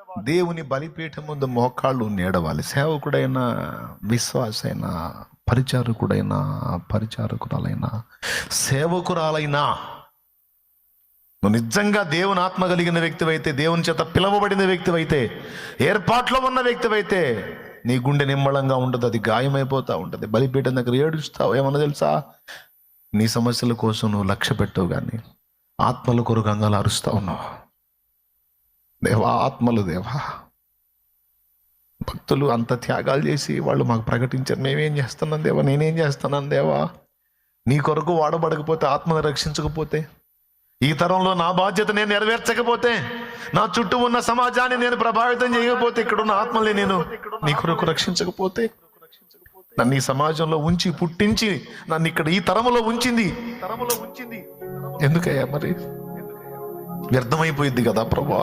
దేవుని బలిపీఠం ముందు మోకాళ్ళు నేడవాలి. సేవకుడైనా, విశ్వాసైనా, పరిచారకురాలైనా, సేవకురాలైనా, నువ్వు నిజంగా దేవుని ఆత్మ కలిగిన వ్యక్తివైతే, దేవుని చేత పిలవబడిన వ్యక్తివైతే, ఏర్పాట్లో ఉన్న వ్యక్తివైతే నీ గుండె నిమ్మళంగా ఉండదు, అది గాయమైపోతూ ఉంటుంది. బలిపీఠం దగ్గర ఏడుస్తావు. ఏమన్నా తెలుసా? నీ సమస్యల కోసం నువ్వు లక్ష్య పెట్టవు, కానీ ఆత్మల కొరకు అంగాలు అరుస్తూ ఉన్నావు. దేవా, ఆత్మలు దేవా. భక్తులు అంత త్యాగాలు చేసి వాళ్ళు మాకు ప్రకటించారు. మేమేం చేస్తున్నాం దేవా, నేనేం చేస్తున్నాను దేవా? నీ కొరకు వాడబడకపోతే, ఆత్మను రక్షించకపోతే, ఈ తరంలో నా బాధ్యత నేను నెరవేర్చకపోతే, నా చుట్టూ ఉన్న సమాజాన్ని నేను ప్రభావితం చేయకపోతే, ఇక్కడున్న ఆత్మల్ని నేను నీ కొరకు రక్షించకపోతే, నన్ను ఈ సమాజంలో ఉంచి పుట్టించి నన్ను ఇక్కడ ఈ తరములో ఉంచింది ఎందుకయ్యా? మరి వ్యర్థమైపోయింది కదా ప్రభా.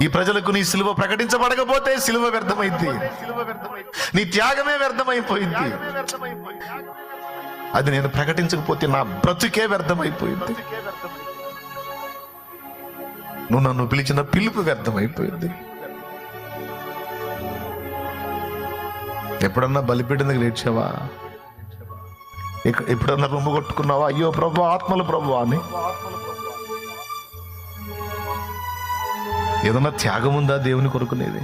ఈ ప్రజలకు నీ సిలువ ప్రకటించబడకపోతే సిలువ వ్యర్థమైంది, నీ త్యాగమే వ్యర్థమైపోయింది. అది నేను ప్రకటించకపోతే నా బ్రతుకే వ్యర్థమైపోయింది. నువ్వు నన్ను పిలిచిన పిలుపు వ్యర్థమైపోయింది. ఎప్పుడన్నా బలిపీఠం దగ్గర ఏడ్చావా? ఎప్పుడన్నా రొమ్ము కొట్టుకున్నావా? అయ్యో ప్రభు, ఆత్మలు ప్రభు అని. ఏదన్నా త్యాగం ఉందా దేవుని కొరకునేది?